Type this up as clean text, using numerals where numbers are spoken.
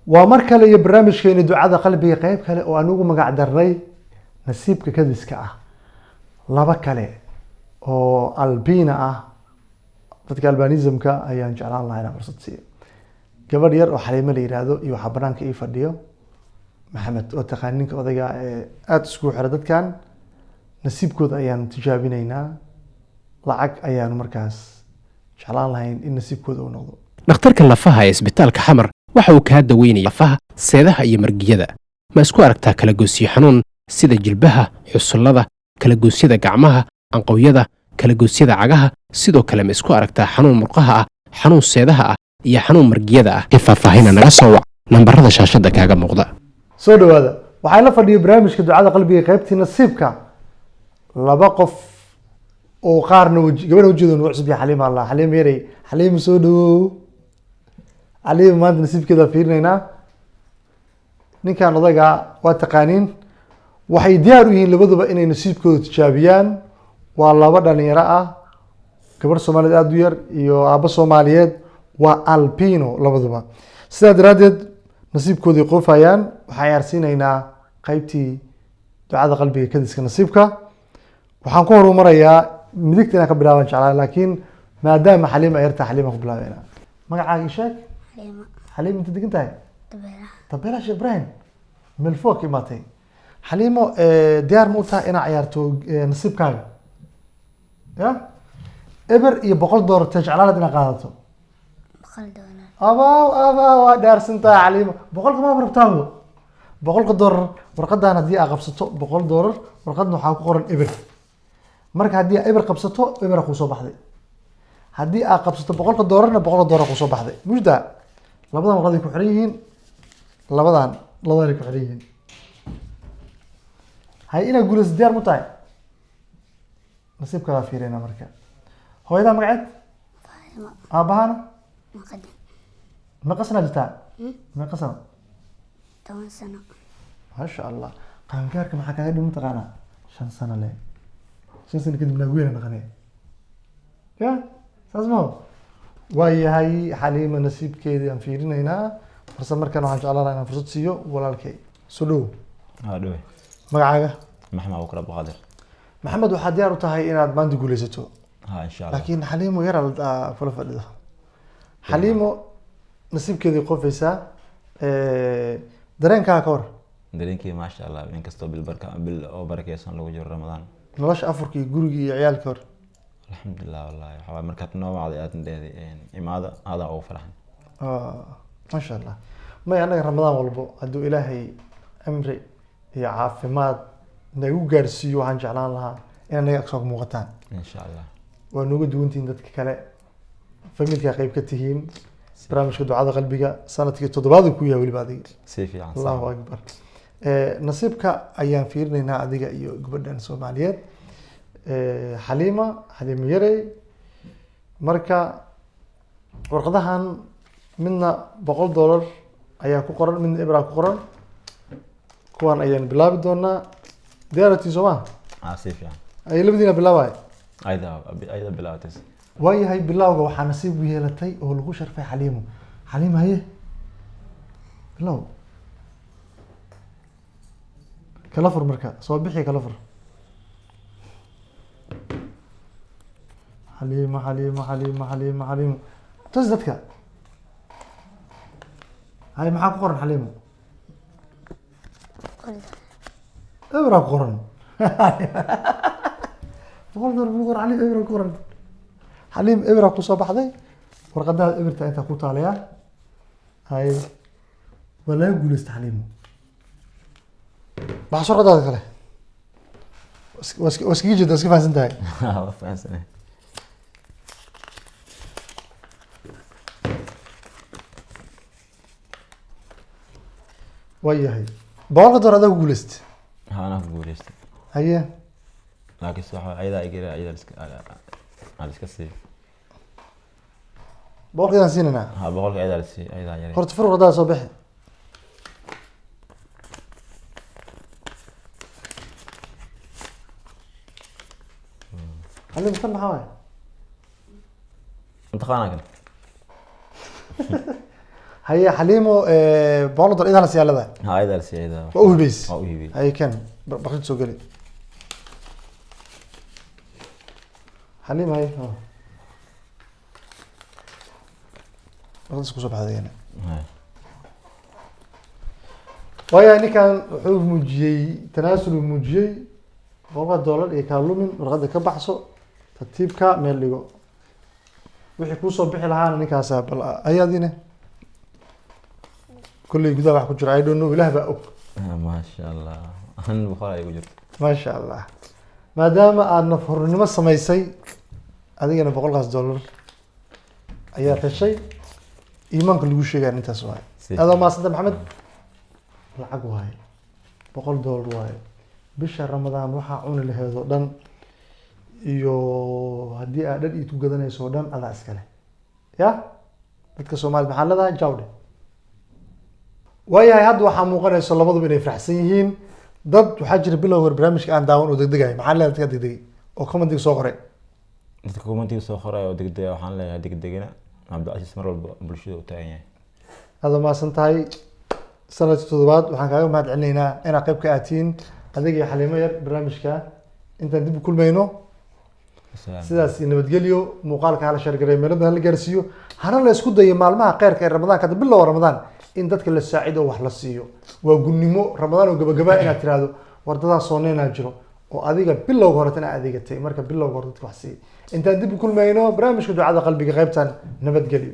ومركل يا برنامج كين دعاء قلبي قيب كله وأنوجو مقعد الري نسيبك كدس كأه لبا كله أو ألبينا dadka albanismka ayaan jeclaan lahaa inaan fursad siiyo gabar yar oo xaliimo la yiraahdo iyo waxa banaanka ii fadhiyo maxamed oo taqaaninka odayga aad isku xira dadkan nasiibkooda ayaan tijaabinaynaa lacag ayaan markaas jeclaan lahayn in nasiibkooda uu noqdo dhakhtarka lafaha ee isbitaalka xamar waxa uu kaa daweynaya lafaha seedaha iyo margiyada ma isku aragtaa kala goosiyo xanuun sida jilbaha xusullada kala goosyada gacmaha anqowyada kala goosyada cagaha sidoo kale ma isku aragtaa xanuun murqaha ah xanuun seedaha ah iyo xanuun margiyada ah ee faahfaahina naga soo wac nambarada shaashada kaaga muuqda soo dhawaada waxaan la fadhiyo barnaamijka ducada qalbiga qaybtii nasiibka laba qof oo qaarna gabadha wajigeeda nugu cusub yahay xaliima allah xaliima yaray xaliima soo dhawow xaliima maanta nasiibkeeda fiirinaynaa ninkan odaga waa taqaaniin waxay diyaar u yihiin labaduba inay nasiibkooda tijaabiyaan waa laba dhalinyaro ah gabar Soomaaliyeed aad u yar iyo aabba Soomaaliyeed waa albino labaduba sidaa daraadeed nasiibkoodii qofayaan waxaan yaarsiinaynaa qaybtii ducada qalbiga kadiska nasiibka waxaan ku horumarayaa midigta inaan ka bilaaban jeclaa laakiin maadaama xaliima ay yartahay xaliima ku bilaabayna magacaaga ii sheeg xaliima inta degan tahay tabeela sheekh ibraahim meel fog imaatay xaliimo diyaar ma u tahay inaad ciyaarto nasiibkaaga ya eber iyo $100 jeclaanad inaad qaadato abaa waa dhaarsantahay xaliimo boqolka ma rabtaabo $100 warqadan haddii aad qabsato $100 warqadna waxaa ku qoran eber marka haddii aad eber qabsato eber ku soo baxday haddii aad qabsato $100 $100 ku soo baxday mujda labadan warqad ku xiran yihiin labadan ku xiran yihiin hay ina guulayso diyaar mu tahay nasiibkaaga fiirina marka hooyada magaceed aabahana meeqa sano jirtaa meeqa sano 10 sano maasha allah qaangaarka maxaa kaaga dhiman taqaanaa 5 sano le 5 sano kadib naaguweena naqanay ya saas ma waayahay xaliima nasiibkeedii aan fiirinaynaa balse markan waxaan jeclaan lahaa inaan fursad siiyo walaalkay soo dhow dhowe magacaaga maxamed abubakar abdulqaadir maxamed waxaad diyaar u tahay inaad maanta guulaysato insha allah laakiin xaliimo yar kula fadhido xaliimo nasiibkeedii qofaysaa dareenkaaga ka war dareenkii maasha allah inkastoo bil oo barakeysan lagu jiro ramadaan nolosha afurka iyo guriga iyo ciyaalka hor alxamdulilah wallahi waxaa markaad noo wacday aad dheeday imaada adaa ugu faraxan maasha allah may annaga ramadaan walbo hadduu ilaahay cimri iyo caafimaad nagu gaarsiiyo waxaan jeclaan lahaa in anaga soo muuqataan insha allah waa nooga duwantihiin dadka kale familka qayb ka tihiin barnaamijka ducada qalbiga sanadkii 7aad ku yahay waliba adiga si fiican allahu akbar nasiibka ayaan fiirinaynaa adiga iyo gabadhan Soomaaliyeed xaliima yarey marka warqadahan midna $100 ayaa ku qoran midna ibra ku qoran kuwan ayaan bilaabi doonaa diyaartii Sooma si fiican ay labadiina bilaabay ayda bilaabatay waayahay bilawga waxaa nasiib u yeelatay oo lagu sharfay xaliimo xaliimo haye bilaw kala fur marka soo bixi kala fur xaliimo tus dadka hay maxaa ku qoran xaliimo ebra ku qoran $100 ku qoran xaliimo ebra ku qoran xaliim ebra ku soo baxday warqadaha eberta inta ku taalaya hay wala guulaysta xaliimo baxso warqadaha kale waskiga jida iska fahansan tahay fahansan waayahay $100 adaa ku guulaystay anaa ku guulaystay haye laakiin waxa ayada igira ayada iska sii $100 siinana boqolka ayada sii ayada yar horta fur warqadaha soo bixi xaliim tan maxaa waay هيا حليمو بولدر إذا نسي هذا ها إذا السيدة وهو بيس أو هيبي هي كان بقيت سو قلي حليم هاي بقيت سو صبح هذا هنا هاي ويا يعني كان وحuu muujiyey tanaasul uu muujiyey $100 iyo kaalumin warqada ka baxso tartiibka meel dhigo wixii kuu soo bixi lahaana ninkaas bal ayadina kulli gudaha wax ku jira I don't know ilaah baa og ما شاء الله أنا بخار أيقول جرت ma sha Allah maadaama aad nafhurnimo samaysay adigana $100 ayaa heshay iimaanka lagu sheegay intaas waay adoo maasanta maxamed lacag waaye $100 waaye bisha ramadaan waxaa cuni laheed oo dhan iyo haddii aad dhar iitu gadanayso oo dhan adaa iskale ya dadka soomaalida maxaa leedahay jawdhe waayahay hadda waxaa muuqanayso labaduba inay faraxsan yihiin dad waxaa jira bilowga hore barnaamijka aan daawan oo degdegay maxaa leedahay dadka degdegay oo commentiga soo qoray dadka kumantiga soo qoray oo degdega waxaan leeyahay degdegina cabdicasiis mar walba bulshada u taagan yahay aada maasan tahay sanadkii toddobaad waxaan kaaga mahad celinaynaa inaad qayb ka aatiin adiga iyo xaliimo yar barnaamijka intaan dib u kulmayno sidaas iyo nabadgelyo muuqaalka hala sheergareeyo meelo badan la gaarsiiyo hana la isku dayo maalmaha khayrka ee ramadaanka hadda bilow ramadaan in dadka la saacido wax la siiyo waa gunnimo ramadaan oo gabagaba inaad tiraahdo wardadaa sooneynaa jiro oo adiga bilowga hore tana adeegatay marka bilowga hore dadka wax siiyo intaan dib u kulmayno barnaamijka ducada qalbiga qaybtan nabadgelyo